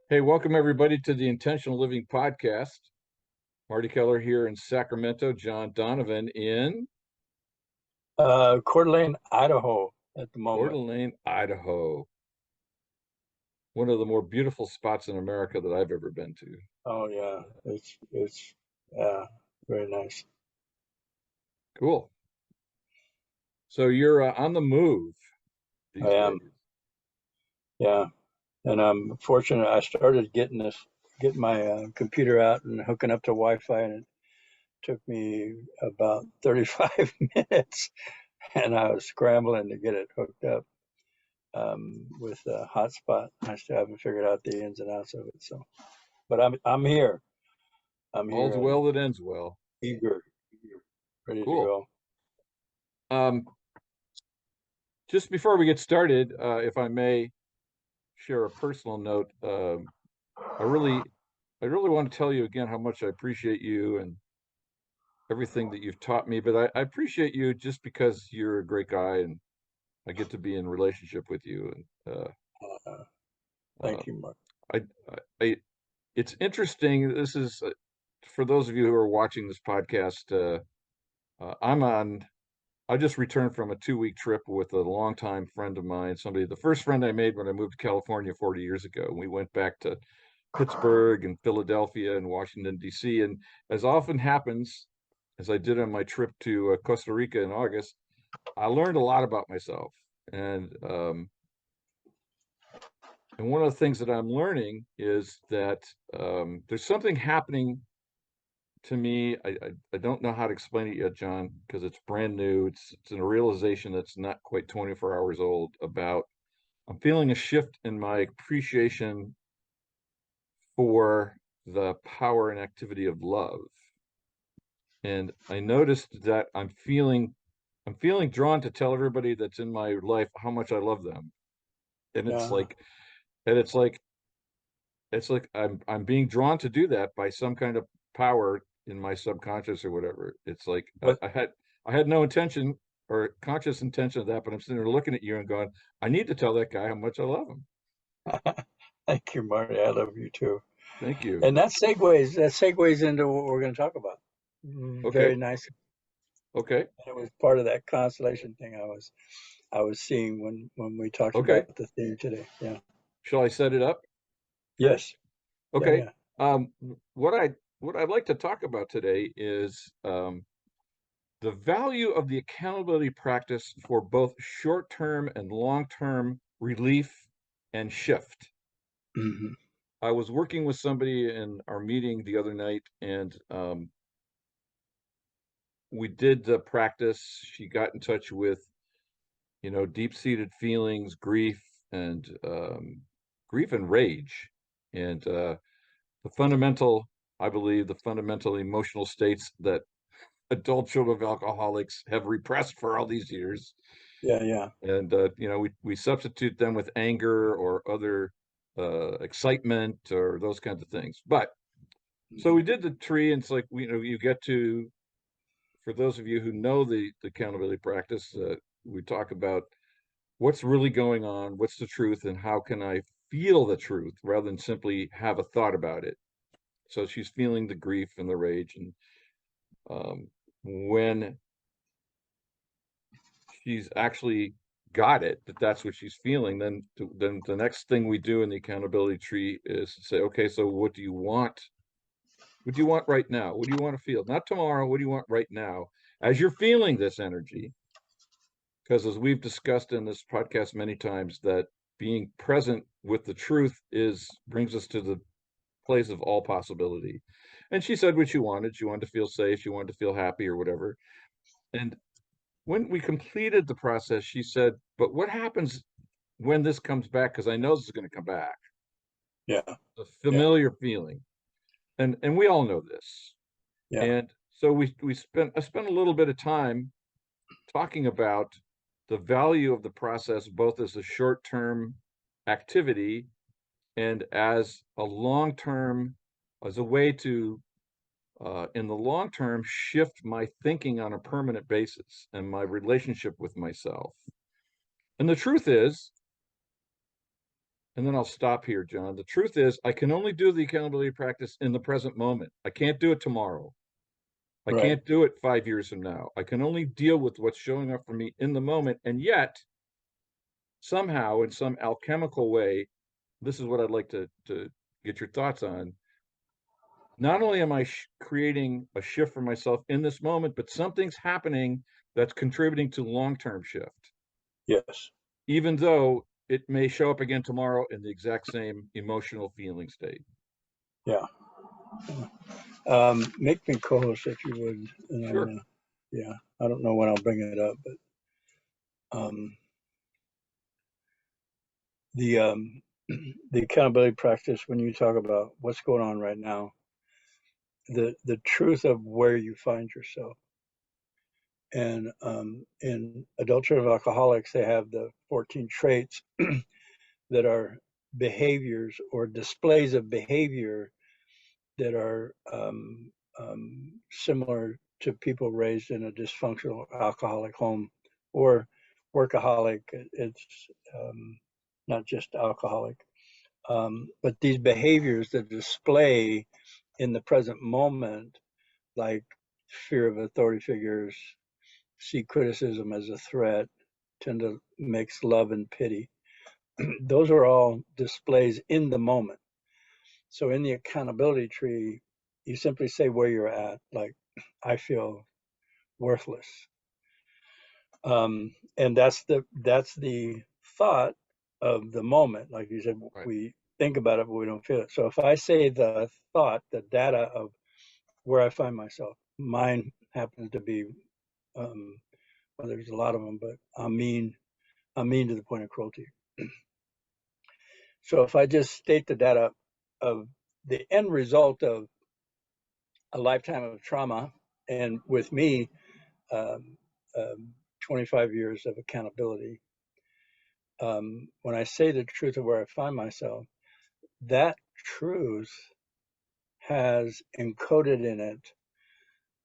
Hey, welcome everybody to the Intentional Living Podcast. Marty Keller here in Sacramento, John Donovan in Coeur d'Alene, Idaho at the Coeur moment. d'Alene, Idaho. One of the more beautiful spots in America that I've ever been to. Oh yeah, it's yeah, very nice. Cool. So you're on the move I these am, days. yeah, and I'm fortunate. I started getting my computer out and hooking up to Wi-Fi, and it took me about 35 minutes, and I was scrambling to get it hooked up with a hotspot. I still haven't figured out the ins and outs of it. So, but I'm here. I'm All's here well and that ends well. eager, ready to Cool. go. Um, just before we get started, if I may share a personal note, I really, I really want to tell you again how much I appreciate you and everything that you've taught me. But I appreciate you just because you're a great guy and I get to be in relationship with you. And Uh, uh, Thank you, Mark. I, I, it's interesting. This is for those of you who are watching this podcast. I'm on. I just returned from a 2 week trip with a longtime friend of mine. The first friend I made when I moved to California 40 years ago. We went back to Pittsburgh and Philadelphia and Washington D.C. And as often happens, as I did on my trip to Costa Rica in August, I learned a lot about myself. And one of the things that I'm learning is that there's something happening to me. I don't know how to explain it yet, John, because it's brand new. It's a realization that's not quite 24 hours old about I'm feeling a shift in my appreciation for the power and activity of love. And I noticed that I'm feeling drawn to tell everybody that's in my life how much I love them. And it's Yeah. like and it's like I'm being drawn to do that by some kind of power in my subconscious or whatever. It's like But I had no intention or conscious intention of that, but I'm sitting there looking at you and going, I need to tell that guy how much I love him. thank you, Marty. I love you too. Thank you. And that segues into what we're going to talk about. Very Okay. nice. Okay. And it was part of that constellation thing I was seeing when we talked Okay. about the theme today. Yeah. Shall I set it up first? Yes. Yeah. Okay. Yeah. Um, what I'd like to talk about today is the value of the accountability practice for both short-term and long-term relief and shift. Hmm. I was working with somebody in our meeting the other night, and we did the practice. She got in touch with, deep-seated feelings, and grief and rage, and the fundamental, I believe, the fundamental emotional states that adult children of alcoholics have repressed for all these years. Yeah. Yeah. And we substitute them with anger or other excitement or those kinds of things. But so we Hmm. did the tree, and it's like you get to, for those of you who know the accountability practice, we talk about what's really going on, what's the truth, and how can I feel the truth rather than simply have a thought about it. So she's feeling the grief and the rage, and um, when she's actually got it, that that's what she's feeling, then the next thing we do in the accountability tree is say, okay, so what do you want? What do you want right now? What do you want to feel? Not tomorrow. What do you want right now? As you're feeling this energy, because as we've discussed in this podcast many times, that being present with the truth is brings us to the place of all possibility. And she said what she wanted. She wanted to feel safe. She wanted to feel happy or whatever. And when we completed the process, she said, but what happens when this comes back? Because I know this is going to come back. Yeah. The Yeah. familiar feeling. And we all know this. Yeah. And so I spent a little bit of time talking about the value of the process, both as a short-term activity and as a long-term, as a way to, in the long term, shift my thinking on a permanent basis and my relationship with myself. And the truth is, and then I'll stop here, John. The truth is, I can only do the accountability practice in the present moment. I can't do it tomorrow. I Right. can't do it 5 years from now. I can only deal with what's showing up for me in the moment. And yet, somehow, in some alchemical way, this is what I'd like to get your thoughts on. Not only am I creating a shift for myself in this moment, but something's happening that's contributing to long-term shift, Yes. even though it may show up again tomorrow in the exact same emotional feeling state. Yeah. Make me co-host if you would. And I'm Sure. gonna, yeah, I don't know when I'll bring it up, but the the accountability practice, when you talk about what's going on right now, the truth of where you find yourself. And in Adult Children of Alcoholics, they have the 14 traits that are behaviors or displays of behavior that are similar to people raised in a dysfunctional alcoholic home or workaholic. It's not just alcoholic. But these behaviors that display in the present moment, like fear of authority figures, see criticism as a threat, tend to mix love and pity. Those are all displays in the moment. So in the accountability tree, you simply say where you're at, like, I feel worthless. And that's the thought of the moment. Like you said, Right. we think about it, but we don't feel it. So if I say the thought, the data of where I find myself, mine happens to be, well, there's a lot of them, but I'm mean to the point of cruelty. So if I just state the data of the end result of a lifetime of trauma, and with me, um, 25 years of accountability, when I say the truth of where I find myself, that truth has encoded in it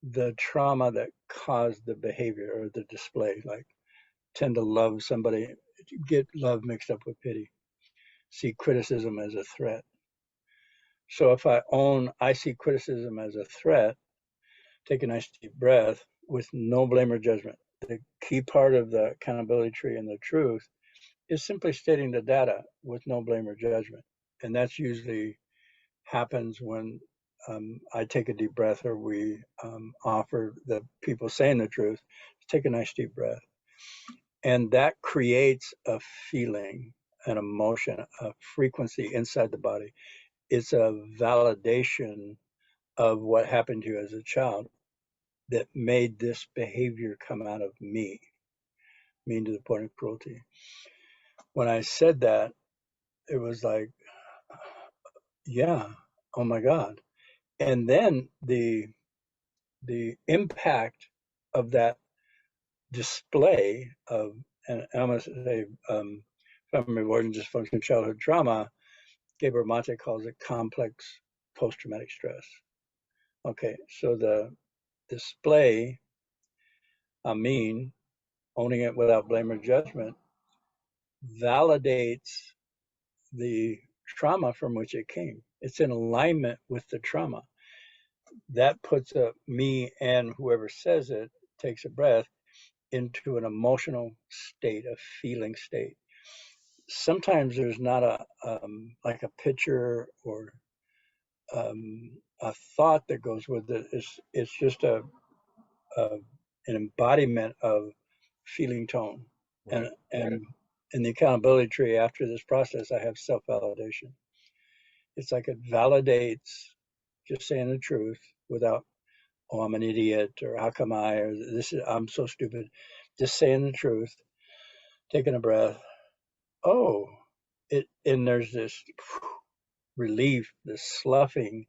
the trauma that caused the behavior or the display, like tend to love somebody, get love mixed up with pity, see criticism as a threat. So if I see criticism as a threat, take a nice deep breath with no blame or judgment. The key part of the accountability tree and the truth is simply stating the data with no blame or judgment. And that's usually happens when I take a deep breath or we offer the people saying the truth to take a nice deep breath. And that creates a feeling, an emotion, a frequency inside the body. It's a validation of what happened to you as a child that made this behavior come out of me, mean to the point of cruelty. When I said that, it was like, yeah, oh my God. And then the impact of that display of, and I'm going to say, from avoidant dysfunction childhood trauma, Gabriel Monte calls it complex post-traumatic stress. Okay, so the display, I mean, owning it without blame or judgment, validates the trauma from which it came. It's in alignment with the trauma. That puts me and whoever says it takes a breath into an emotional state, a feeling state. Sometimes there's not a like a picture or a thought that goes with it. It's just an embodiment of feeling tone. Right. And in the accountability tree, after this process, I have self validation. It's like it validates just saying the truth without, oh, I'm an idiot, or how come or I'm so stupid. Just saying the truth, taking a breath. Oh, and there's this relief, this sloughing.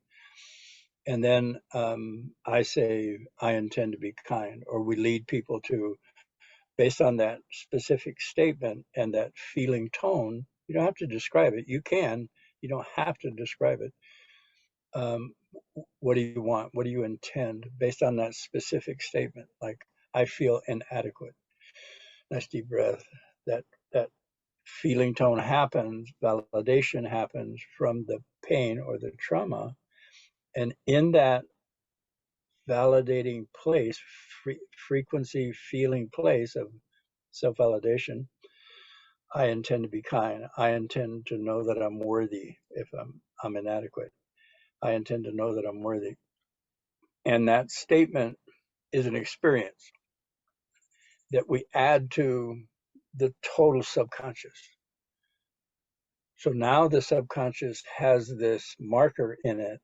And then I say, I intend to be kind, or we lead people to, based on that specific statement and that feeling tone. You don't have to describe it. You can, you don't have to describe it. Um, what do you want? What do you intend based on that specific statement? Like, I feel inadequate. Nice deep breath. That feeling tone happens, validation happens from the pain or the trauma. And in that validating place, frequency feeling place of self-validation, I intend to be kind. I intend to know that I'm worthy if I'm inadequate. I intend to know that I'm worthy. And that statement is an experience that we add to the total subconscious. So now the subconscious has this marker in it.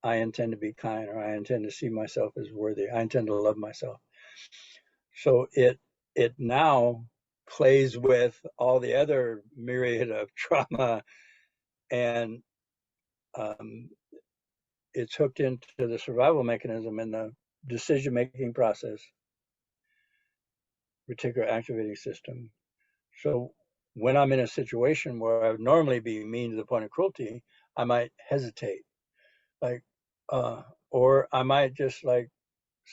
I intend to be kind, or I intend to see myself as worthy. I intend to love myself. So it now plays with all the other myriad of trauma, and it's hooked into the survival mechanism in the decision-making process, reticular activating system. So when I'm in a situation where I would normally be mean to the point of cruelty, I might hesitate, like, or I might just like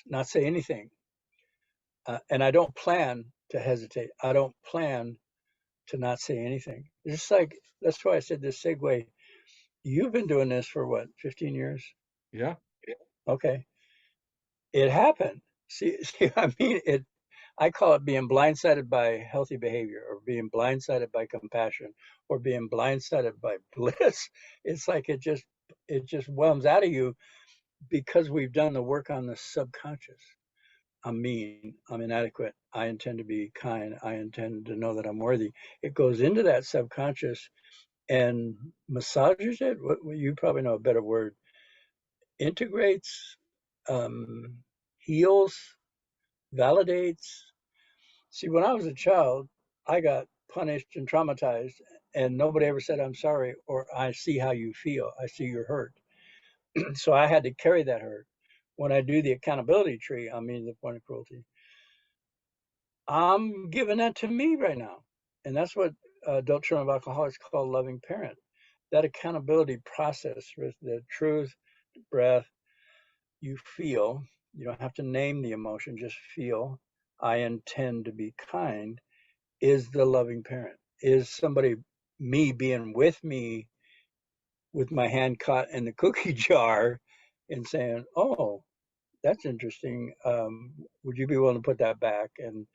not say anything. And I don't plan to hesitate. I don't plan to not say anything. It's just like, that's why I said this segue. You've been doing this for what, 15 years? Yeah. Okay. It happened. See, I mean, I call it being blindsided by healthy behavior, or being blindsided by compassion, or being blindsided by bliss. It's like it just whelms out of you because we've done the work on the subconscious. I'm mean, I'm inadequate, I intend to be kind, I intend to know that I'm worthy. It goes into that subconscious and massages it. What you probably know a better word. Integrates, heals, validates. See, when I was a child, I got punished and traumatized, and nobody ever said, I'm sorry, or I see how you feel. I see your hurt. So I had to carry that hurt. When I do the accountability tree, I mean the point of cruelty, I'm giving that to me right now. And that's what adult children of alcoholics call loving parent. That accountability process with the truth, breath, you feel, you don't have to name the emotion, just feel, I intend to be kind, is the loving parent. Is somebody, me being with me with my hand caught in the cookie jar and saying, oh, that's interesting. Would you be willing to put that back? And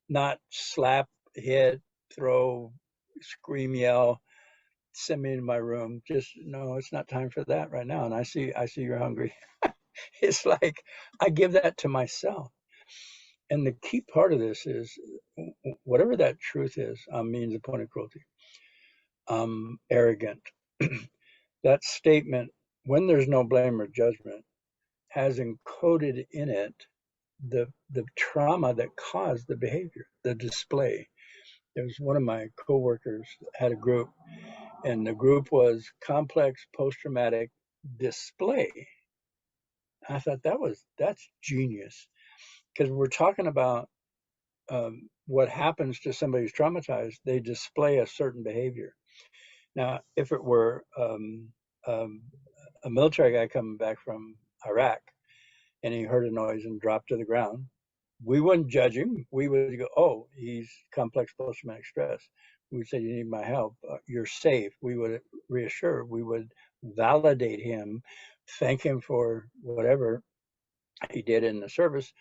not slap, hit, throw, scream, yell, send me to my room. Just no, it's not time for that right now. And I see you're hungry. It's like I give that to myself. And the key part of this is whatever that truth is, means a point of cruelty. Arrogant. That statement, when there's no blame or judgment, has encoded in it the trauma that caused the behavior, the display. There was one of my coworkers had a group, and the group was complex post-traumatic display. I thought that's genius, because we're talking about what happens to somebody who's traumatized. They display a certain behavior. Now, if it were um, a military guy coming back from Iraq and he heard a noise and dropped to the ground, we wouldn't judge him. We would go, oh, he's complex post-traumatic stress. We would say, you need my help. You're safe. We would reassure. We would validate him, thank him for whatever he did in the service.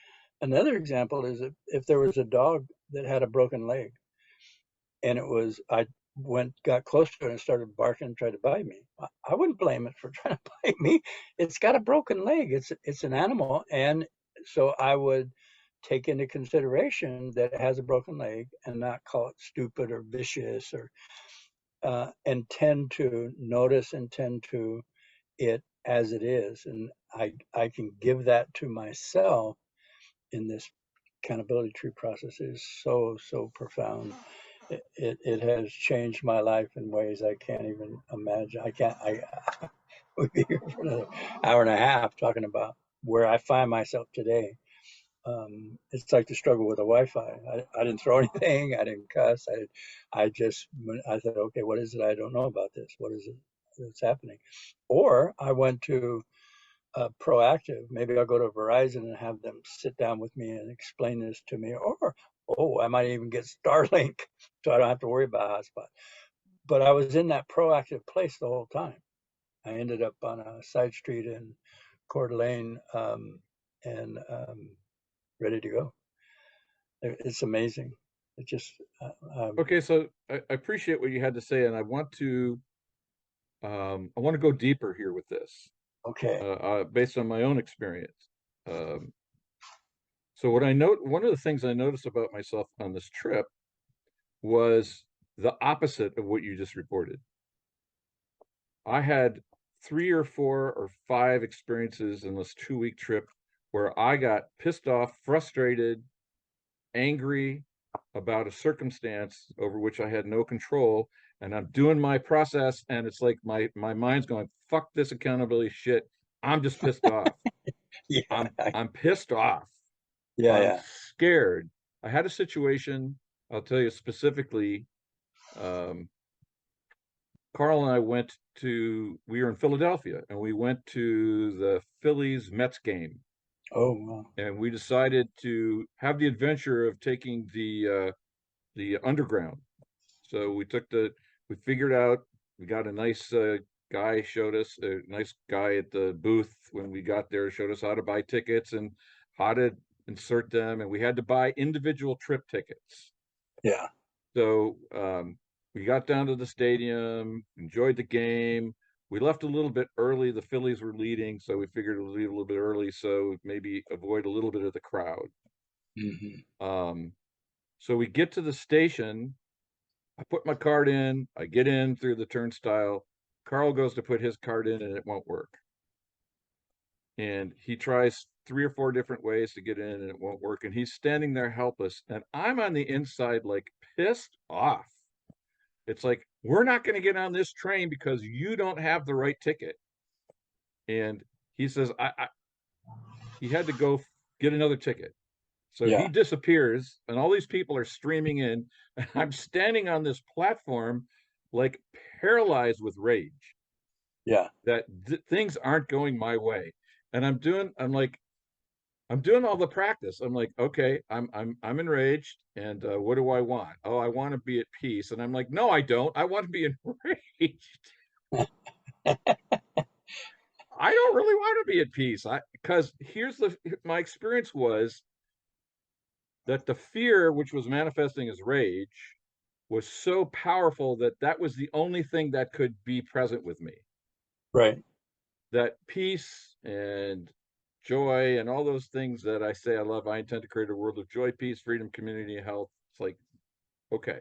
Another example is if there was a dog that had a broken leg, and I got close to it and started barking and tried to bite me. I wouldn't blame it for trying to bite me. It's got a broken leg. It's an animal, and so I would take into consideration that it has a broken leg and not call it stupid or vicious, or and tend to notice and tend to it as it is. And I can give that to myself in this accountability tree process. Is so profound. It has changed my life in ways I can't even imagine. I would be here for another hour and a half talking about where I find myself today. It's like the struggle with the Wi-Fi. I didn't throw anything. I didn't cuss. I thought, okay, what is it I don't know about this? What is it that's happening? Or I went to proactive. Maybe I'll go to Verizon and have them sit down with me and explain this to me. Or oh, I might even get Starlink, so I don't have to worry about hotspot. But I was in that proactive place the whole time. I ended up on a side street in Coeur d'Alene, and ready to go. It's amazing. It just Okay, so I appreciate what you had to say, and I want to go deeper here with this, okay. based on my own experience. Um, so one of the things I noticed about myself on this trip was the opposite of what you just reported. I had 3 or 4 or 5 experiences in this 2-week trip where I got pissed off, frustrated, angry about a circumstance over which I had no control, and I'm doing my process, and it's like my mind's going, fuck this accountability shit. I'm just pissed off. Yeah, I'm pissed off. yeah, I'm yeah. scared. I had a situation, I'll tell you specifically. um, Carl and I we were in Philadelphia, and we went to the Phillies Mets game, Oh, wow. and we decided to have the adventure of taking the underground. So we figured out, we got a nice guy showed us, a nice guy at the booth when we got there, showed us how to buy tickets and how to insert them. And we had to buy individual trip tickets. Yeah, So we got down to the stadium, enjoyed the game. We left a little bit early. The Phillies were leading, so we figured we'd leave a little bit early, so maybe avoid a little bit of the crowd. hmm, Um, so we get to the station. I put my card in. I get in through the turnstile. Carl goes to put his card in, and it won't work. And he tries 3 or 4 different ways to get in, and it won't work. And he's standing there helpless. And I'm on the inside, like, pissed off. It's like, we're not going to get on this train because you don't have the right ticket. And he says, he had to go get another ticket. So he yeah, disappears, and all these people are streaming in. And I'm standing on this platform, like paralyzed with rage yeah, that things aren't going my way. And I'm doing all the practice. I'm like, okay, I'm enraged, and what do I want? Oh, I want to be at peace. And I'm like, no, I don't. I want to be enraged. I don't really want to be at peace. Because my experience was that the fear, which was manifesting as rage, was so powerful that that was the only thing that could be present with me. right. That peace and joy and all those things that I say I love, I intend to create a world of joy, peace, freedom, community, health. It's like, okay.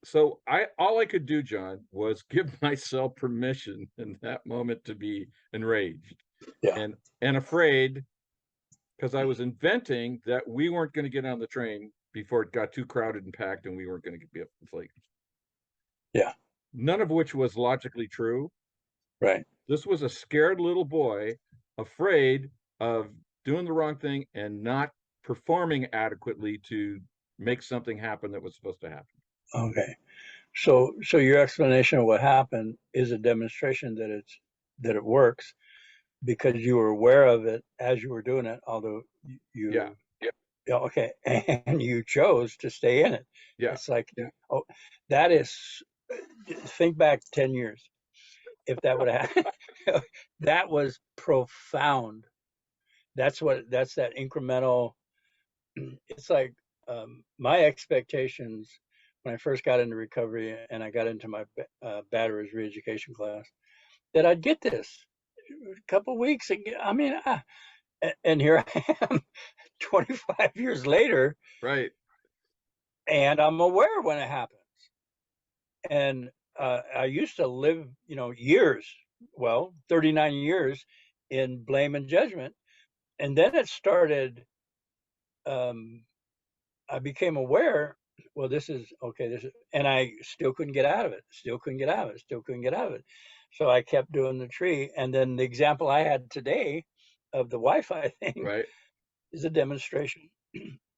So all I could do, John, was give myself permission in that moment to be enraged Yeah, and afraid, because I was inventing that we weren't going to get on the train before it got too crowded and packed, and we weren't going to be up. It's like, yeah, none of which was logically true. right. This was a scared little boy, afraid of doing the wrong thing and not performing adequately to make something happen that was supposed to happen. Okay. So your explanation of what happened is a demonstration that it works because you were aware of it as you were doing it, although Yeah, you yeah, okay, and you chose to stay in it. yeah. It's like, oh, that is, think back 10 years. If that would have happened, that was profound. That's that incremental. It's like my expectations when I first got into recovery and I got into my batteries re-education class that I'd get this a couple of weeks. I mean, and here I am 25 years later, Right. and I'm aware when it happens. And I used to live, years, well, 39 years in blame and judgment. And then it started, um, I became aware, well, this is okay. And I still couldn't get out of it, still couldn't get out of it, still couldn't get out of it. So I kept doing the tree. And then the example I had today of the Wi Fi thing Right. is a demonstration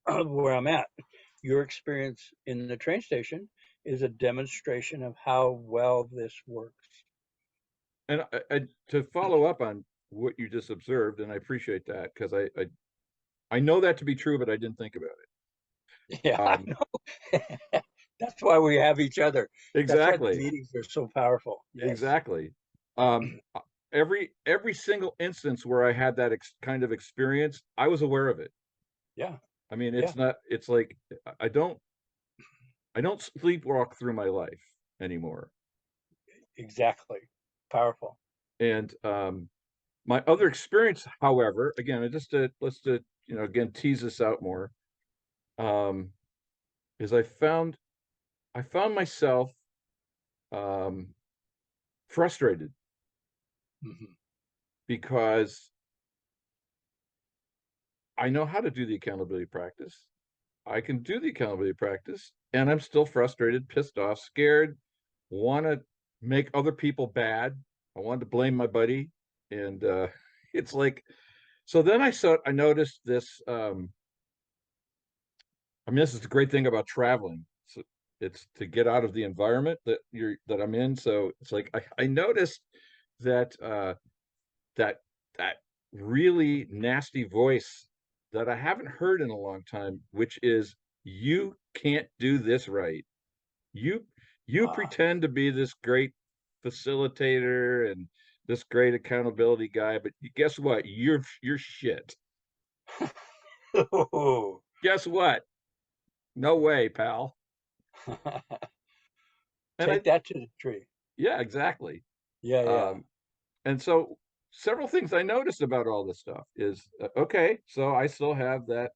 of where I'm at. Your experience in the train station is a demonstration of how well this works. And to follow up on what you just observed, and I appreciate that, because I know that to be true, but I didn't think about it. Yeah, I Um, know. That's why we have each other. That's why the exactly, meetings are so powerful. Yes. exactly. Uh, every single instance where I had that kind of experience, I was aware of it. Yeah. I mean, Yeah. it's not, it's like I don't I don't sleepwalk through my life anymore. Exactly. Powerful. And my other experience, however, again, just to let's to again tease this out more, um, is I found myself um, frustrated Hmm. because I know how to do the accountability practice. I can do the accountability practice, and I'm still frustrated, pissed off, scared, want to make other people bad. I wanted to blame my buddy, and it's like so. Then I noticed this. I mean, this is the great thing about traveling. So it's to get out of the environment that I'm in. So it's like I noticed that that that really nasty voice that I haven't heard in a long time, which is you can't do this right. You you Ah. pretend to be this great facilitator and this great accountability guy, but guess what? You're shit. Guess what? No way, pal. And I Take that to the tree. yeah, exactly. Yeah, yeah. Um, and so several things I noticed about all this stuff is okay, so I still have that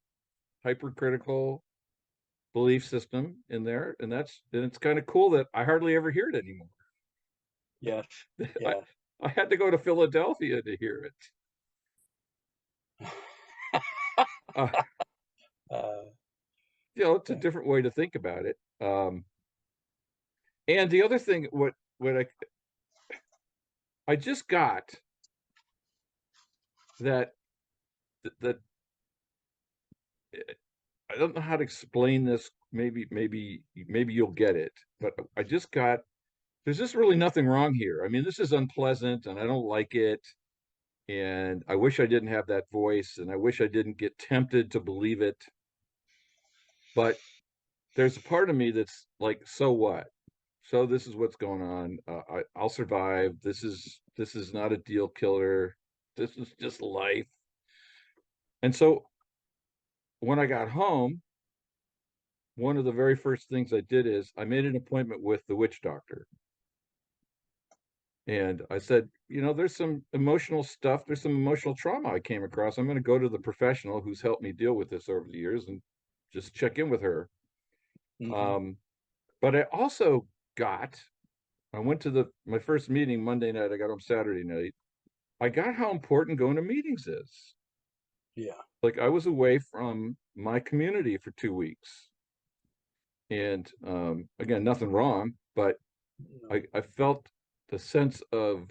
hypercritical belief system in there, and it's kind of cool that I hardly ever hear it anymore. Yes. I Yes. I had to go to Philadelphia to hear it. Uh, Uh, it's a different way to think about it. And the other thing, what I just got that that I don't know how to explain this. Maybe you'll get it, but I just got there's just really nothing wrong here. I mean, this is unpleasant and I don't like it. And I wish I didn't have that voice and I wish I didn't get tempted to believe it. But there's a part of me that's like, so what? So this is what's going on. I'll survive. This is not a deal killer. This is just life. And so when I got home, one of the very first things I did is I made an appointment with the witch doctor. And I said, there's some emotional stuff, there's some emotional trauma I came across. I'm going to go to the professional who's helped me deal with this over the years and just check in with her. hmm. Um, but I went to my first meeting Monday night. I got home Saturday night. I got how important going to meetings is. Yeah. Like I was away from my community for 2 weeks. And again, nothing wrong, but No. I felt the sense of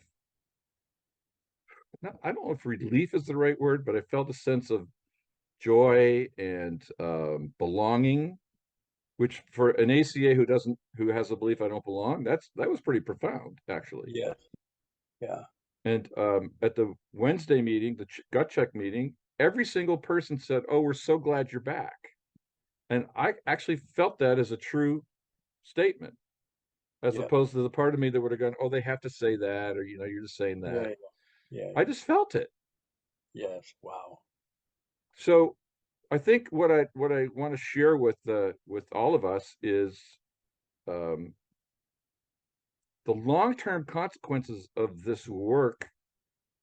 I don't know if relief is the right word, but I felt a sense of joy and belonging, which for an ACA who has a belief I don't belong, that was pretty profound actually. Yes. Yeah. And at the Wednesday meeting, the gut check meeting, every single person said, "Oh, we're so glad you're back," and I actually felt that as a true statement, as Yeah. opposed to the part of me that would have gone, "Oh, they have to say that," or you're just saying Yeah. that. Yeah. I Yeah. just felt it. Yes. Wow. So I think what I want to share with all of us is um, the long-term consequences of this work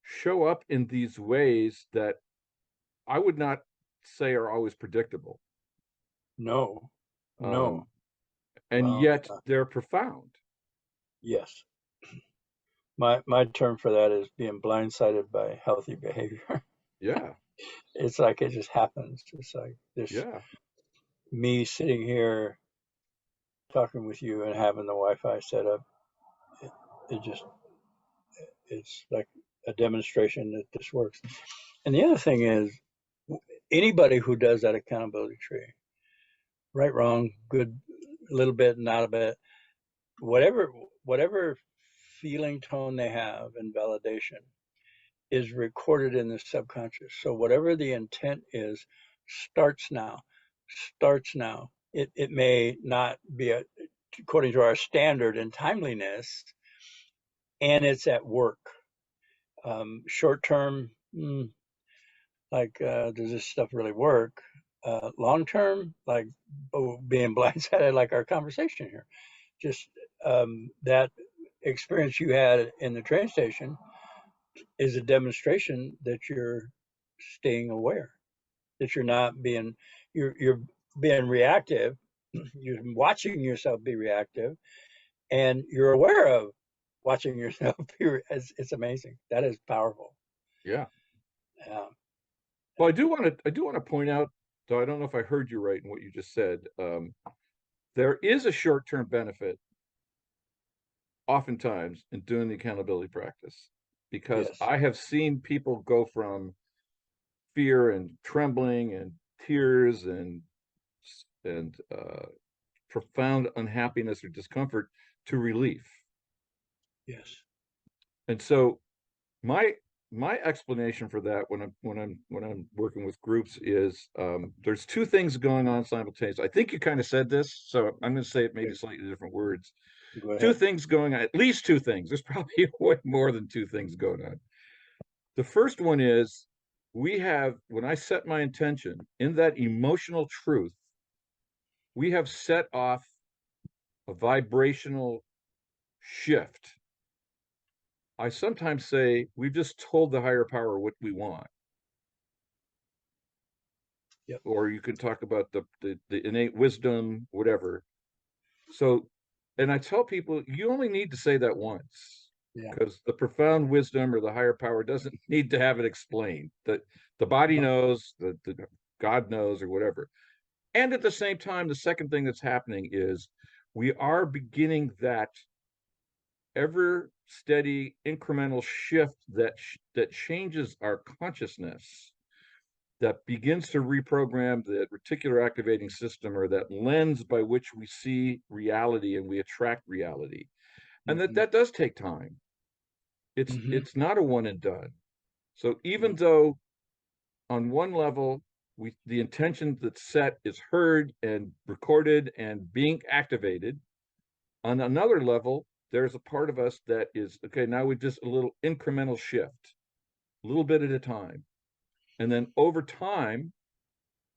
show up in these ways that I would not say are always predictable, No. um, No. and Well, yet they're profound. yes. My term for that is being blindsided by healthy behavior. Yeah, It's like it just happens. It's like this yeah, me sitting here talking with you and having the Wi-Fi set up. It, it just it's like a demonstration that this works. And the other thing is, anybody who does that accountability tree, right, wrong, good, a little bit, not a bit, whatever whatever feeling tone they have in validation is recorded in the subconscious. So whatever the intent is starts now. starts now. It may not be according to our standard and timeliness, and it's at work. Short term, like, does this stuff really work? Long term, like, being blindsided, like our conversation here. Just that experience you had in the train station is a demonstration that you're staying aware, that you're not being, you're being reactive. You're watching yourself be reactive, and you're aware of watching yourself be. It's amazing. That is powerful. Yeah. Yeah. Well, I do want to point out, though I don't know if I heard you right in what you just said. There is a short-term benefit oftentimes in doing the accountability practice, because Yes. I have seen people go from fear and trembling and tears and profound unhappiness or discomfort to relief. Yes. And so my my explanation for that when I'm working with groups is, there's two things going on simultaneously. I think you kind of said this, so I'm going to say it maybe slightly different words. Go Two ahead. things going on, at least two things. There's probably way more than two things going on. The first one is, when I set my intention in that emotional truth, we have set off a vibrational shift. I sometimes say we've just told the higher power what we want. Yep. Or you can talk about the innate wisdom, whatever. So, and I tell people, you only need to say that once, Yeah. because the profound wisdom or the higher power doesn't need to have it explained. That the body knows, the God knows, or whatever. And at the same time, the second thing that's happening is we are beginning that ever steady incremental shift that changes our consciousness, that begins to reprogram the reticular activating system, or that lens by which we see reality and we attract reality. And Mm-hmm. that does take time. Mm-hmm. It's not a one and done. So even Mm-hmm. though on one level the intention that's set is heard and recorded and being activated, on another level there's a part of us that is, okay, now we just a little incremental shift, a little bit at a time. And then over time,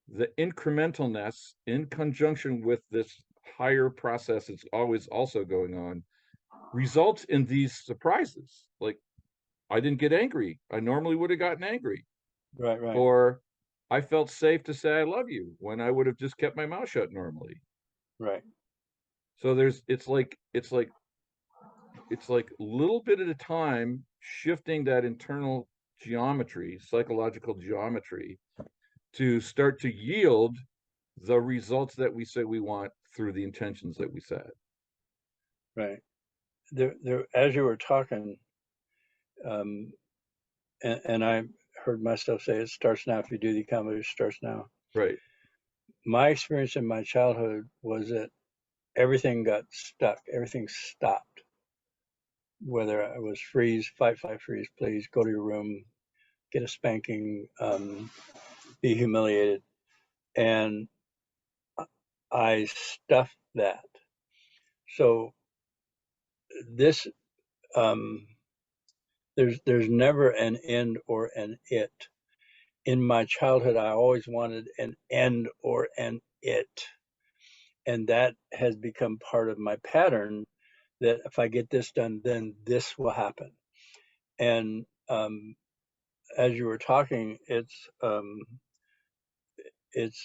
the incrementalness in conjunction with this higher process that's always also going on results in these surprises. Like, I didn't get angry. I normally would have gotten angry. Right. Right. Or I felt safe to say I love you when I would have just kept my mouth shut normally. Right. So it's like a little bit at a time, shifting that internal geometry, psychological geometry, to start to yield the results that we say we want through the intentions that we set. Right. There. As you were talking, um, and I heard myself say, "It starts now." If you do the comedy, it starts now. Right. My experience in my childhood was that everything got stuck. Everything stopped. Whether I was freeze, fight, flight, freeze, please go to your room, get a spanking, be humiliated, and I stuffed that. So this, um, there's never an end or an it. In my childhood, I always wanted an end or an it, and that has become part of my pattern. That if I get this done, then this will happen. And as you were talking, it's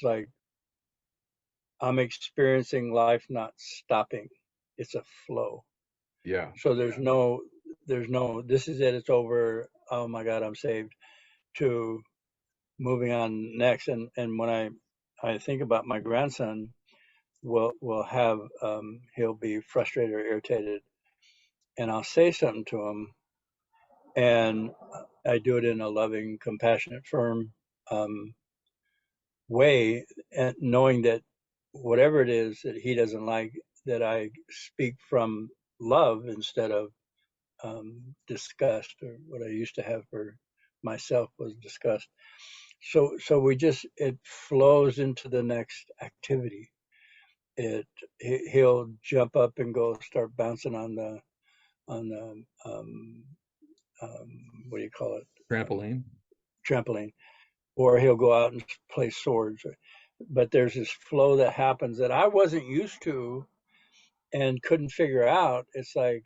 like I'm experiencing life not stopping. It's a flow. Yeah. So there's no, this is it, it's over. Oh my God, I'm saved, to moving on next. And when I think about my grandson, will have, he'll be frustrated or irritated, and I'll say something to him, and I do it in a loving, compassionate, firm, way, and knowing that whatever it is that he doesn't like, that I speak from love instead of disgust, or what I used to have for myself was disgust. So it flows into the next activity. He'll jump up and go start bouncing on the what do you call it, Trampoline. trampoline, or he'll go out and play swords. But there's this flow that happens that I wasn't used to and couldn't figure out. It's like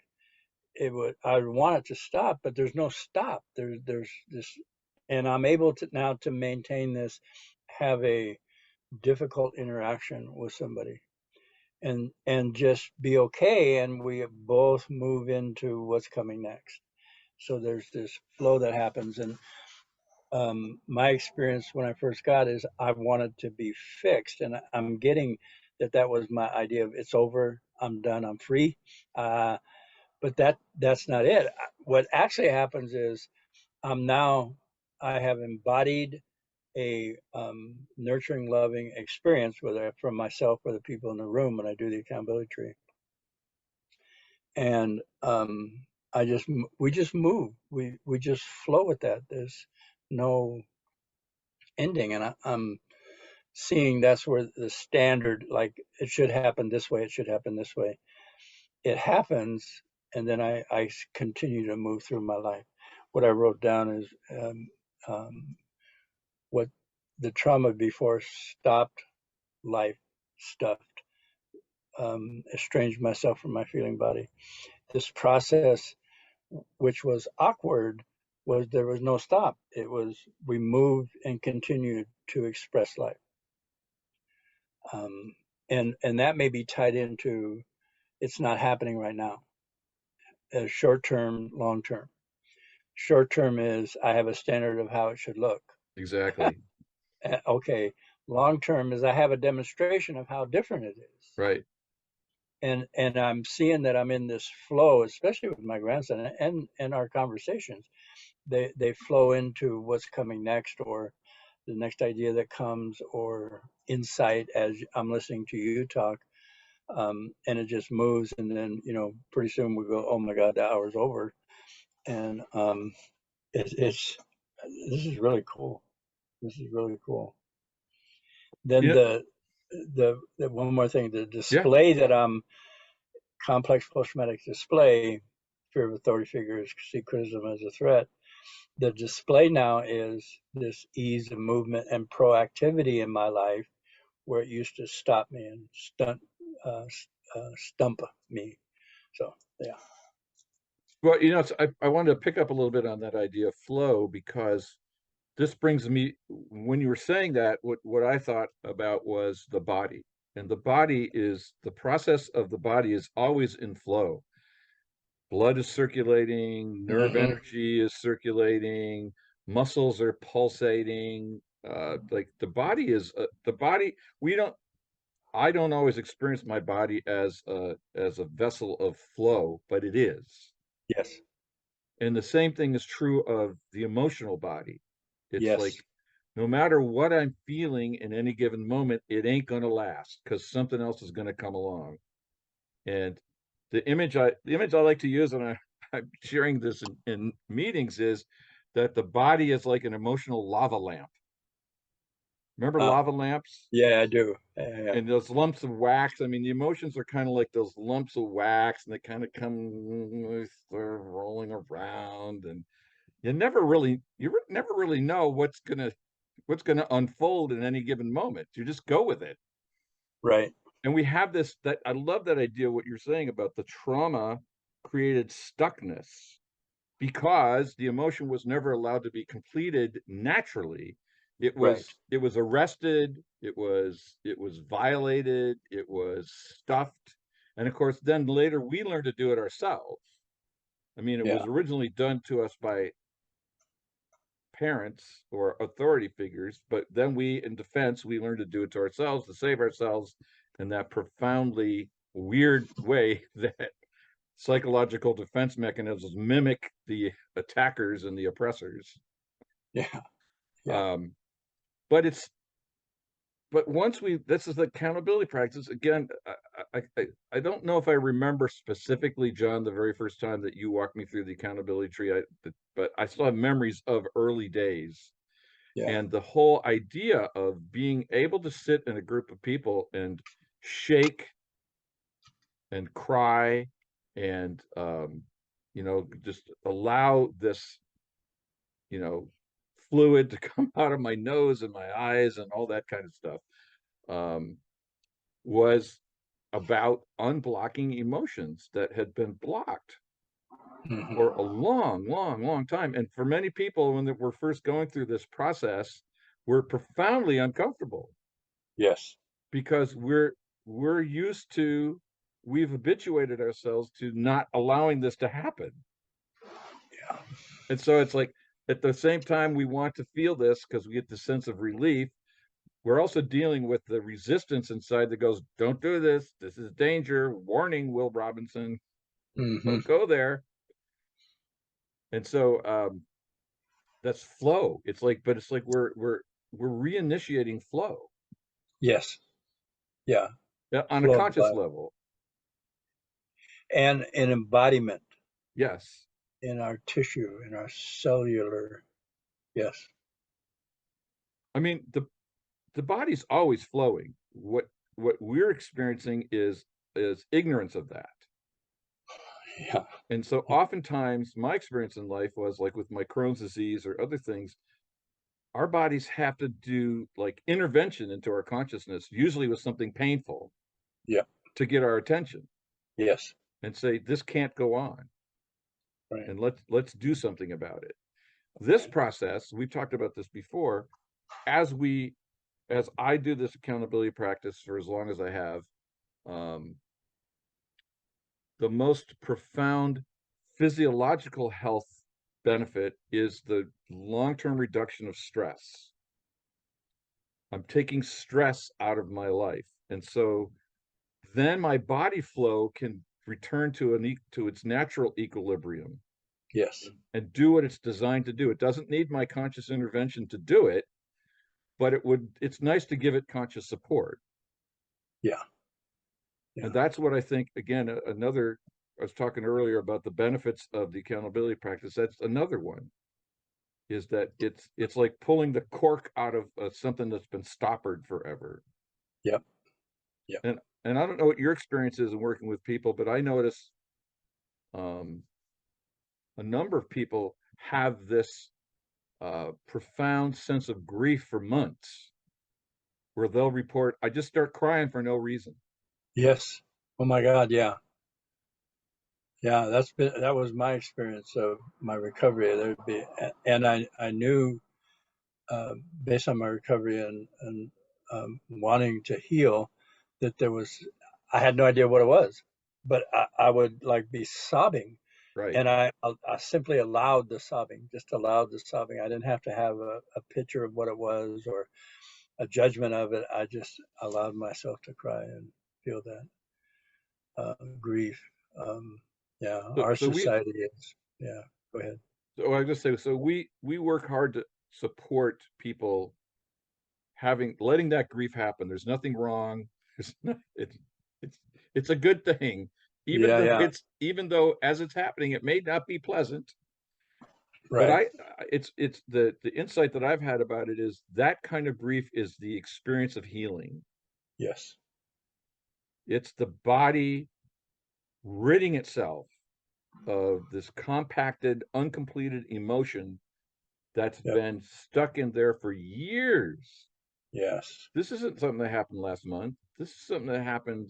I would want it to stop, but there's no stop. There's this, and I'm able to now to maintain this, have a difficult interaction with somebody, and just be okay, and we both move into what's coming next. So there's this flow that happens, and my experience when I first got is I wanted to be fixed, and I'm getting that was my idea of it's over, I'm done, I'm free. But that's not it. What actually happens is I'm now I have embodied a nurturing, loving experience, whether from myself or the people in the room when I do the accountability tree, and we just move, we just flow with that. There's no ending, and I'm seeing that's where the standard, like it should happen this way, it should happen this way. It happens, and then I continue to move through my life. What I wrote down is what the trauma before stopped life, stuffed, estranged myself from my feeling body. This process, which was awkward, was there was no stop. It was we moved and continued to express life, and that may be tied into it's not happening right now. Short term, long term. Short term is I have a standard of how it should look. Exactly. Okay. Long term is I have a demonstration of how different it is. Right. And I'm seeing that I'm in this flow, especially with my grandson and our conversations. They flow into what's coming next, or the next idea that comes, or insight as I'm listening to you talk. And it just moves, and then pretty soon we go, oh my God, the hour's over, and it's this is really cool. This is really cool. Then Yeah. the one more thing, the Yeah. display that I'm complex post-traumatic display, fear of authority figures, see criticism as a threat. The display now is this ease of movement and proactivity in my life, where it used to stop me and stump me. So yeah. Well, I wanted to pick up a little bit on that idea of flow, because this brings me, when you were saying that, what I thought about was the body. And the process of the body is always in flow. Blood is circulating, nerve Mm-hmm. energy is circulating, muscles are pulsating. Like the body, I don't always experience my body as a vessel of flow, but it is. Yes. And the same thing is true of the emotional body. It's Yes. like no matter what I'm feeling in any given moment, it ain't going to last, because something else is going to come along. And the image I like to use, and I'm sharing this in meetings, is that the body is like an emotional lava lamp. Remember lava lamps? Yeah, I do. Yeah. And those lumps of wax, I mean, the emotions are kind of like those lumps of wax, and they kind of come, they're rolling around, and you never really know what's gonna unfold in any given moment. You just go with it. Right. And we have this, that I love that idea, what you're saying about the trauma created stuckness, because the emotion was never allowed to be completed naturally. It Right. was it was arrested, it was violated, it was stuffed. And of course, then later we learned to do it ourselves. I mean, it Yeah. was originally done to us by parents or authority figures, but then in defense, we learned to do it to ourselves, to save ourselves, in that profoundly weird way that psychological defense mechanisms mimic the attackers and the oppressors. Yeah. Yeah. Um, but it's but once this is the accountability practice again. I don't know if I remember specifically, John, the very first time that you walked me through the accountability tree. But I still have memories of early days. Yeah. And the whole idea of being able to sit in a group of people and shake and cry and, just allow this, you know, fluid to come out of my nose and my eyes and all that kind of stuff, um, was about unblocking emotions that had been blocked for a Hmm. long, long, long time. And for many people, when we're first going through this process, we're profoundly uncomfortable Yes. because we're used to, we've habituated ourselves to not allowing this to happen. Yeah. And so it's like at the same time we want to feel this because we get the sense of relief, we're also dealing with the resistance inside that goes, don't do this. This is danger. Warning, Will Robinson, Hmm. don't go there. And so that's flow. It's like, but it's like we're reinitiating flow, Yes. Yeah. on a Flow of conscious life level. and an embodiment Yes. in our tissue, in our cellular. Yes. I mean, the body's always flowing. What we're experiencing is ignorance of that. Yeah. And so oftentimes my experience in life was like with my Crohn's disease or other things, our bodies have to do like intervention into our consciousness, usually with something painful, Yeah. to get our attention Yes. and say, this can't go on. Right. And let's do something about it. This Right. process, we've talked about this before, as we as I do this accountability practice for as long as I have, um, the most profound physiological health benefit is the long-term reduction of stress. I'm taking stress out of my life. And so then my body flow can return to its natural equilibrium Yes. and do what it's designed to do. It doesn't need my conscious intervention to do it, but it's nice to give it conscious support. Yeah. And Yeah. that's what I think, again, another, I was talking earlier about the benefits of the accountability practice. That's another one, is that it's like pulling the cork out of something that's been stoppered forever. Yep. Yep. And I don't know what your experience is in working with people, but I notice um, a number of people have this profound sense of grief for months, where they'll report, I just start crying for no reason. Yes. Oh my God. Yeah. Yeah. That was my experience of my recovery. There'd be, and I knew, based on my recovery and wanting to heal, that I had no idea what it was, but I would like be sobbing, Right. and I simply allowed the sobbing, just allowed the sobbing. I didn't have to have a picture of what it was or a judgment of it. I just allowed myself to cry and feel that grief. Um, yeah, So, our so we, society is. Yeah, go ahead. so I just say, so we work hard to support people letting that grief happen. There's nothing wrong. It's not, it's it's a good thing, Yeah, yeah, even though as it's happening, it may not be pleasant. But right. it's the insight that I've had about it is that kind of grief is the experience of healing. Yes. It's the body ridding itself of this compacted, uncompleted emotion that's Yep. been stuck in there for years. Yes. This isn't something that happened last month. This is something that happened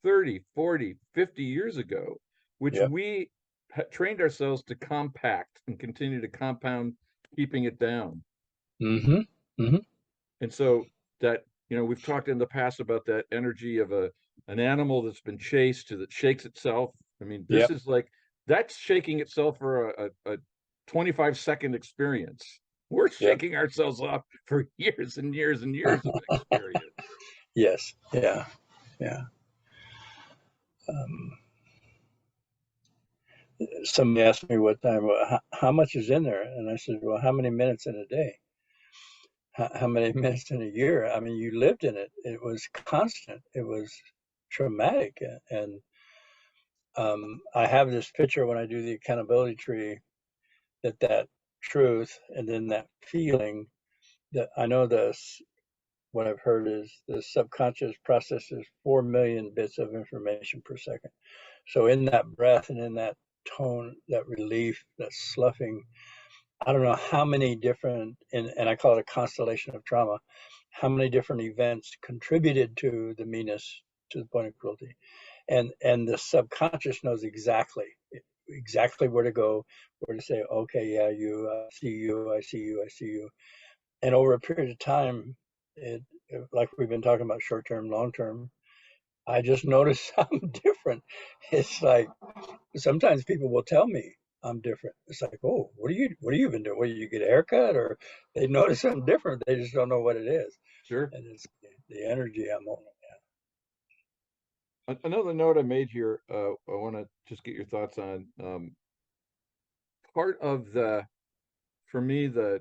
30, 40, 50 years ago, which Yep. we trained ourselves to compact and continue to compound, keeping it down. Mm-hmm. Mm-hmm. And so that, we've talked in the past about that energy of an animal that's been chased that shakes itself. I mean, this Yep. is like that's shaking itself for a 25-second experience. We're Yep. shaking ourselves off for years and years and years of experience. Yes. Yeah. Yeah. Um, Somebody asked me what time, well, how much is in there? And I said, well, how many minutes in a day? How many minutes in a year? I mean, you lived in it. It was constant. It was traumatic. And I have this picture when I do the accountability tree that truth and then that feeling I know what I've heard is the subconscious processes 4 million bits of information per second. So in that breath and in that tone, that relief, that sloughing, I don't know how many different, and I call it a constellation of trauma, how many different events contributed to the meanness, to the point of cruelty. And the subconscious knows exactly where to go, where to say, okay, yeah, I see you, I see you, I see you. And over a period of time, it like we've been talking about short term, long term, I just notice I'm different. It's like sometimes people will tell me I'm different. It's like, oh, what are you been doing? What, you get a haircut, or they notice I'm different? They just don't know what it is, Sure. and it's the energy I'm on. Another note I made here, I want to just get your thoughts on. Part of for me, the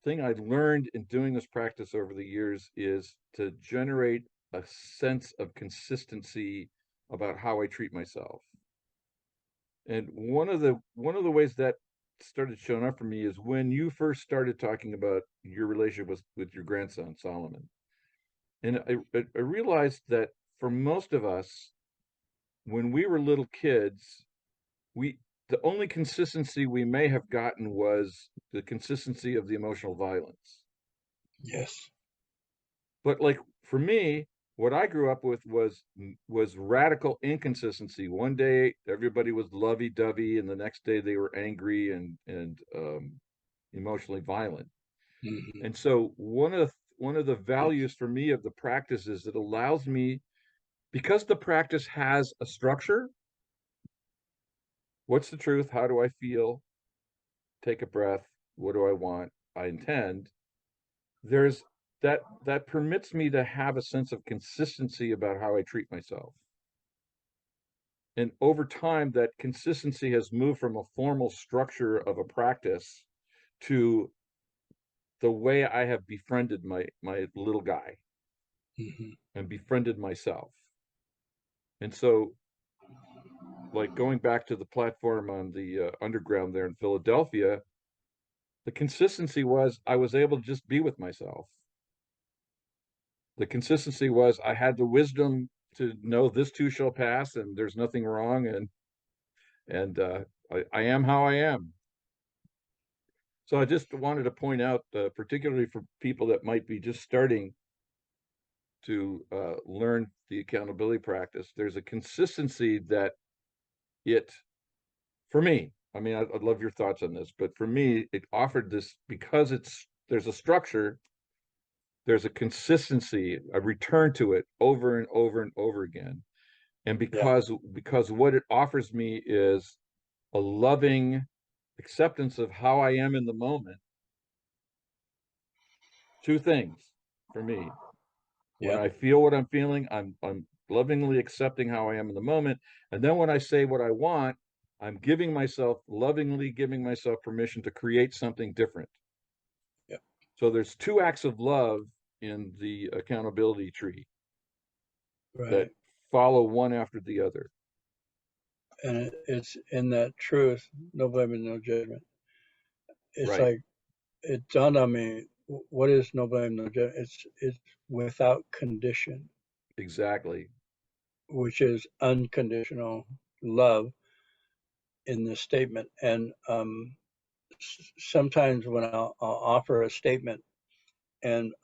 thing I learned in doing this practice over the years is to generate a sense of consistency about how I treat myself. And one of the ways that started showing up for me is when you first started talking about your relationship with your grandson, Solomon. And I realized that for most of us, when we were little kids, we the only consistency we may have gotten was the consistency of the emotional violence. Yes. But like for me, what I grew up with was radical inconsistency. One day everybody was lovey-dovey, and the next day they were angry and emotionally violent. Mm-hmm. And so one of the values for me of the practice is it allows me, because the practice has a structure. What's the truth? How do I feel? Take a breath. What do I want? I intend. There's that permits me to have a sense of consistency about how I treat myself. And over time, that consistency has moved from a formal structure of a practice to the way I have befriended my little guy Mm-hmm. and befriended myself. And so, like going back to the platform on the underground there in Philadelphia, the consistency was I was able to just be with myself. The consistency was I had the wisdom to know this too shall pass and there's nothing wrong, and I am how I am. So I just wanted to point out, particularly for people that might be just starting to learn the accountability practice, there's a consistency that it, for me, I mean, I'd love your thoughts on this, but for me, it offered this because there's a structure, there's a consistency, a return to it over and over and over again. And Yeah. because what it offers me is a loving acceptance of how I am in the moment. Two things for me. When Yeah. I feel what I'm feeling, I'm lovingly accepting how I am in the moment. And then when I say what I want, I'm lovingly giving myself permission to create something different. Yeah. So there's two acts of love in the accountability tree that Right. follow one after the other. And it's in that truth, no blame and no judgment. It's Right. like it dawned on me, what is no blame, no judgment? It's without condition, Exactly. which is unconditional love in this statement. And sometimes when I'll offer a statement and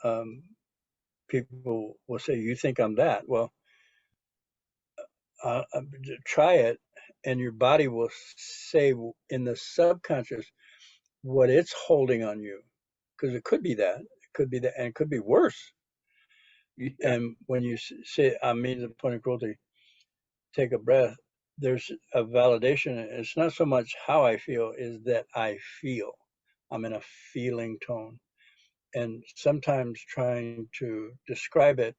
people will say, "You think I'm that?" Well, uh, try it, and your body will say in the subconscious what it's holding on you, because it could be that, and it could be worse. Yeah. And when you say, "I mean the point of cruelty," take a breath. There's a validation. It's not so much how I feel, is that I feel. I'm in a feeling tone. And sometimes trying to describe it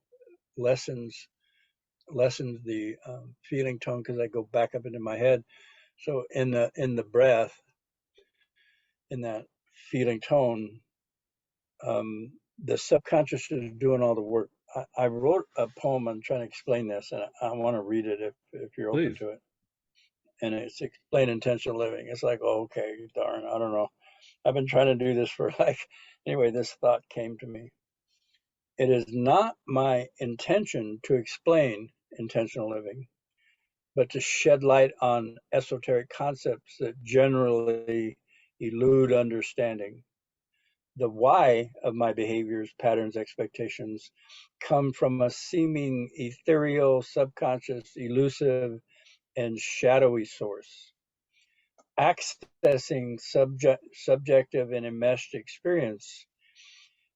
lessens the feeling tone, because I go back up into my head. So in the breath, in that feeling tone, the subconscious is doing all the work. I wrote a poem. I'm trying to explain this, and I want to read it if you're open Please. to it. And it's explain intentional living. It's like, oh, okay, darn, I don't know. I've been trying to do this for anyway, this thought came to me. It is not my intention to explain intentional living, but to shed light on esoteric concepts that generally elude understanding. The why of my behaviors, patterns, expectations come from a seeming ethereal, subconscious, elusive, and shadowy source. Accessing subjective and enmeshed experience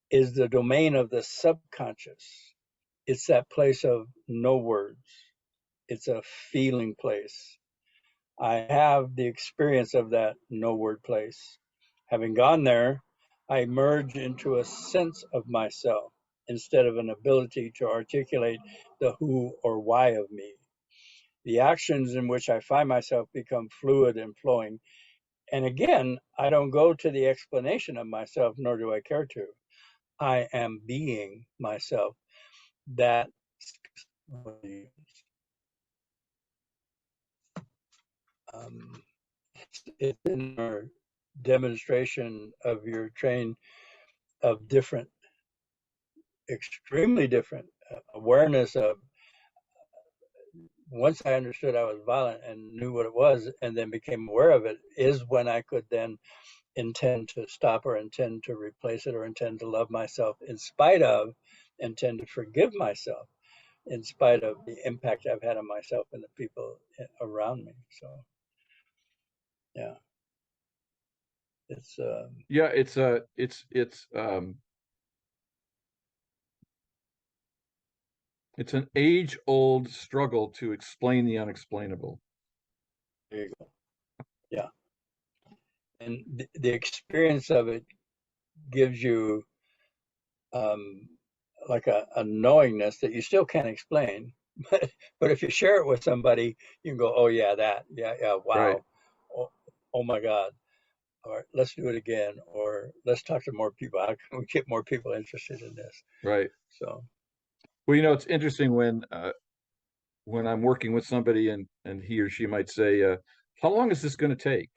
is the domain of the subconscious. It's that place of no words. It's a feeling place. I have the experience of that no word place. Having gone there, I emerge into a sense of myself instead of an ability to articulate the who or why of me. The actions in which I find myself become fluid and flowing. And again, I don't go to the explanation of myself, nor do I care to. I am being myself. That um, it's in our demonstration of your train of different, extremely different awareness of. Once I understood I was violent and knew what it was, and then became aware of it, is when I could then intend to stop, or intend to replace it, or intend to love myself in spite of, intend to forgive myself in spite of the impact I've had on myself and the people around me. So, yeah, it's Yeah, it's an age-old struggle to explain the unexplainable. there you go. Yeah, and the experience of it gives you like a knowingness that you still can't explain. But if you share it with somebody, you can go, oh yeah, that, yeah, Right, wow, oh my God, or let's do it again, or let's talk to more people. How can we get more people interested in this? right. So Well, it's interesting when I'm working with somebody and he or she might say, how long is this going to take?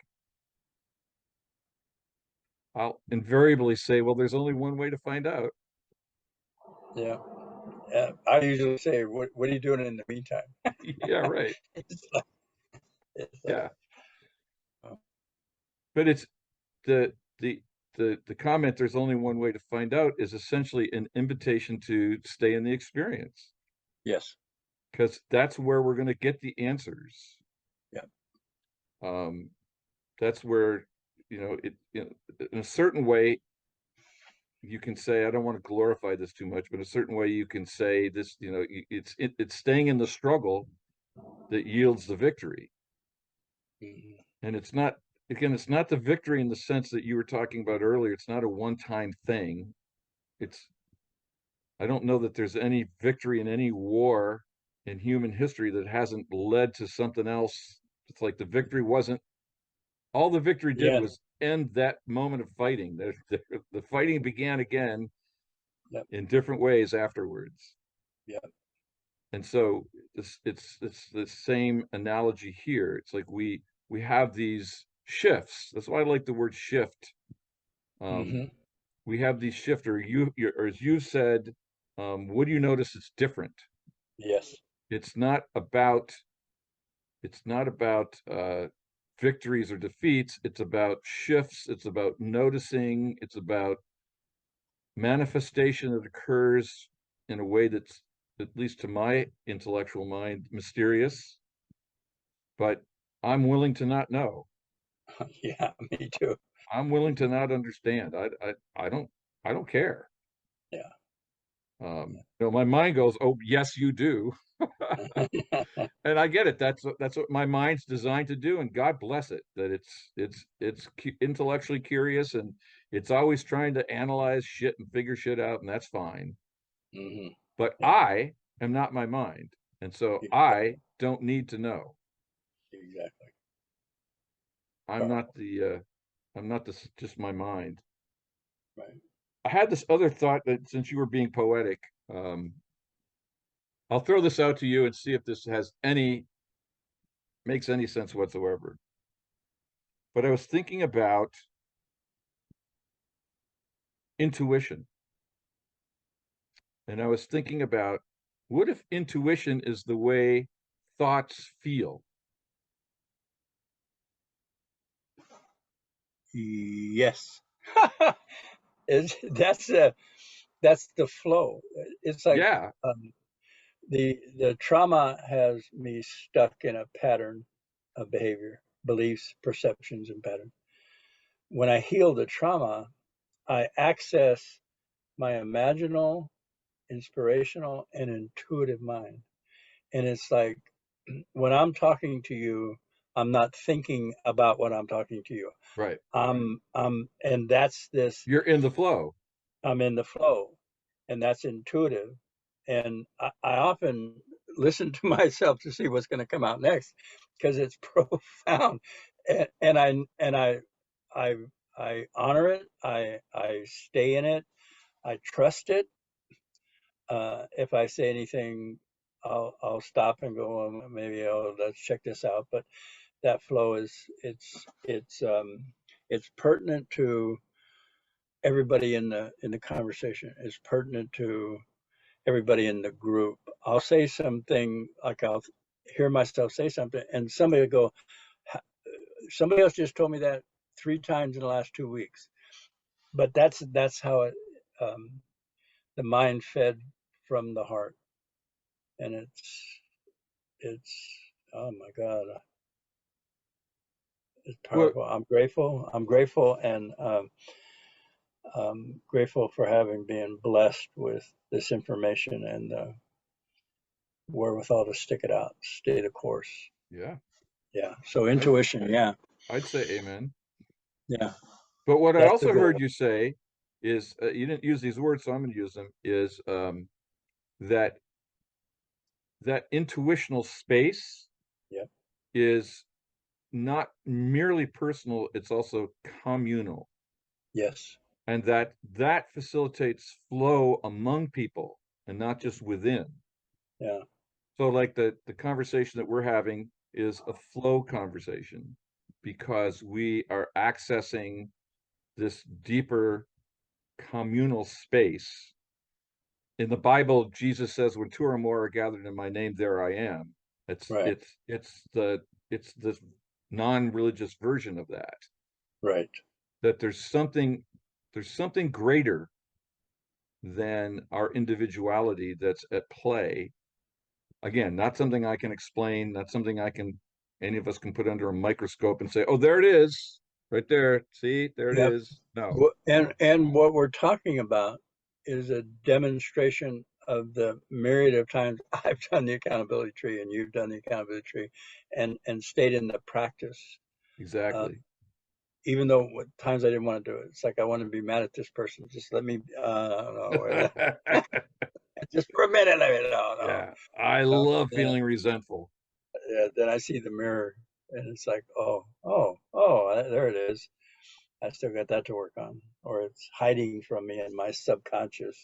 I'll invariably say, well, there's only one way to find out. yeah, I usually say, what are you doing in the meantime? Yeah, right. it's like, it's Yeah. oh, But it's the the the comment, there's only one way to find out, is essentially an invitation to stay in the experience, yes, because that's where we're going to get the answers. yeah, Um, that's where, in a certain way, you can say, I don't want to glorify this too much, but a certain way you can say this, it's staying in the struggle that yields the victory. mm-hmm. And it's not, again, it's not the victory in the sense that you were talking about earlier. It's not a one-time thing. It's, I don't know that there's any victory in any war in human history that hasn't led to something else. It's like the victory wasn't, all the victory did Yeah, was end that moment of fighting. The fighting began again yep, in different ways afterwards. yep, And so it's the same analogy here. It's like we have these shifts. That's why I like the word shift. Um, mm-hmm. we have these shift, or as you said, what do you notice it's different? Yes, It's not about victories or defeats. It's about shifts. It's about noticing. It's about manifestation that occurs in a way that's, at least to my intellectual mind, mysterious, but I'm willing to not know. yeah, me too. I'm willing to not understand. I don't care. Yeah, My mind goes, oh, yes, you do. And I get it. That's what my mind's designed to do, and God bless it that it's intellectually curious, and it's always trying to analyze shit and figure shit out, and that's fine. mm-hmm. But Yeah, I am not my mind, and so I exactly, don't need to know. exactly. I'm not Powerful, the I'm not this just my mind. right? I had this other thought that, since you were being poetic, I'll throw this out to you and see if this makes any sense whatsoever. But I was thinking about intuition. And I was thinking about, what if intuition is the way thoughts feel? Yes. That's the flow. It's like Yeah, the trauma has me stuck in a pattern of behavior, beliefs, perceptions, and pattern. When I heal the trauma, I access my imaginal, inspirational, and intuitive mind. And it's like when I'm talking to you, I'm not thinking about what I'm talking to you. right. And that's this. You're in the flow. I'm in the flow, and that's intuitive. And I often listen to myself to see what's going to come out next because it's profound. And I honor it. I stay in it. I trust it. If I say anything, I'll stop and go, maybe let's check this out. But that flow is it's pertinent to everybody in the conversation. It's pertinent to everybody in the group. I'll say something, like I'll hear myself say something, and somebody will go, somebody else just told me that 3 times in the last 2 weeks. But that's how it the mind fed from the heart, and it's oh my God, it's Well, powerful. I'm grateful, and grateful for having been blessed with this information and the wherewithal to stick it out, stay the course. yeah, Yeah. So I, intuition. Yeah. I'd say amen. Yeah. But what I That's the also heard goal. you say is, you didn't use these words, so I'm going to use them, is that that intuitional space Yep. is not merely personal, it's also communal. Yes. And that facilitates flow among people and not just within. Yeah. So like the conversation that we're having is a flow conversation because we are accessing this deeper communal space. In the Bible, Jesus says, when two or more are gathered in my name, there I am. It's Right. it's it's the it's the non-religious version of that. Right. That there's something greater than our individuality that's at play. Again, not something I can explain, not something any of us can put under a microscope and say, oh, there it is, right there. See, there it Yep. is. No, And what we're talking about is a demonstration of the myriad of times I've done the accountability tree and you've done the accountability tree, and stayed in the practice. Uh, exactly. Even though at times I didn't want to do it. It's like I want to be mad at this person. Just let me. No, just for a minute. Let me. No, no. Yeah, I No. love Yeah, feeling resentful. yeah. Then I see the mirror, and it's like, oh, there it is. I still got that to work on, or it's hiding from me, and my subconscious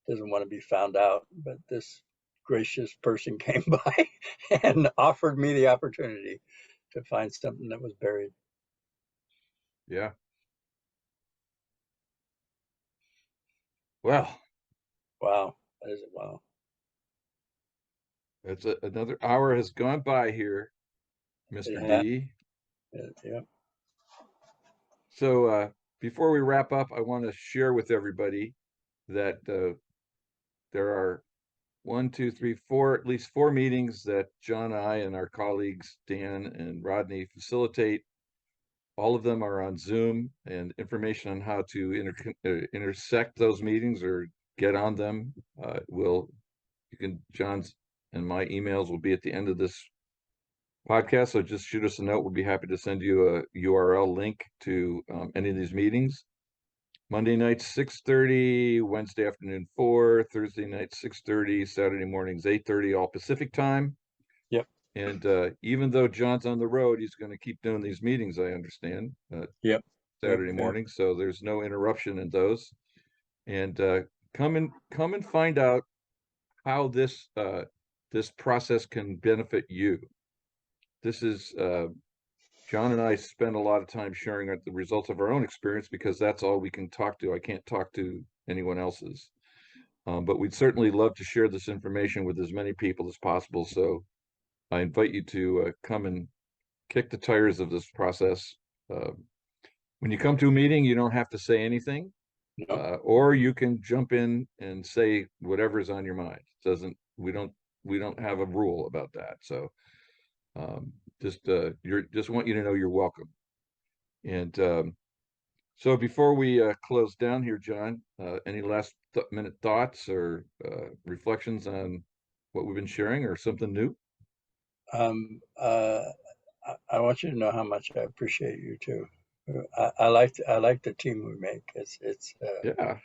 doesn't want to be found out. But this gracious person came by and offered me the opportunity to find something that was buried. Yeah. Well, Wow, that is wow. another hour has gone by here, Mr. Yeah, D. yeah, So before we wrap up, I want to share with everybody that there are one, two, three, four, at least four meetings that John and I and our colleagues, Dan and Rodney, facilitate. All of them are on Zoom, and information on how to intersect those meetings or get on them John's and my emails will be at the end of this podcast. So just shoot us a note. We'll be happy to send you a URL link to any of these meetings. Monday night 6:30, Wednesday afternoon 4, Thursday night 6:30, Saturday mornings 8:30, all Pacific time. yep, And even though John's on the road, he's going to keep doing these meetings, I understand, yep, yep, Saturday yeah, morning. So there's no interruption in those. And come and find out how this process can benefit you. This is John and I spend a lot of time sharing the results of our own experience because that's all we can talk to. I can't talk to anyone else's. But we'd certainly love to share this information with as many people as possible. So I invite you to come and kick the tires of this process. Uh, when you come to a meeting, you don't have to say anything, No, or you can jump in and say whatever's on your mind. It doesn't we don't have a rule about that. So just want you to know you're welcome. And so before we close down here, John, any last minute thoughts or reflections on what we've been sharing or something new? um, uh, I want you to know how much I appreciate you too. I like the team we make. It's Yeah,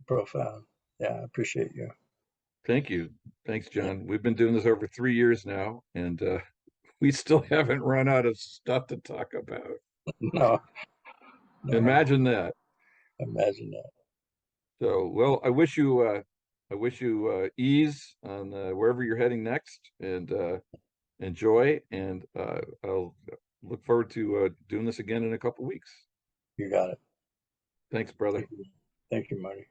profound. Yeah, I appreciate you. thank you. Thanks, Yeah. John. We've been doing this over 3 years now, and we still haven't run out of stuff to talk about. No, no, Imagine that. imagine that. So, well, I wish you ease on wherever you're heading next, and enjoy. And I'll look forward to doing this again in a couple weeks. You got it. Thanks, brother. Thank you, Marty.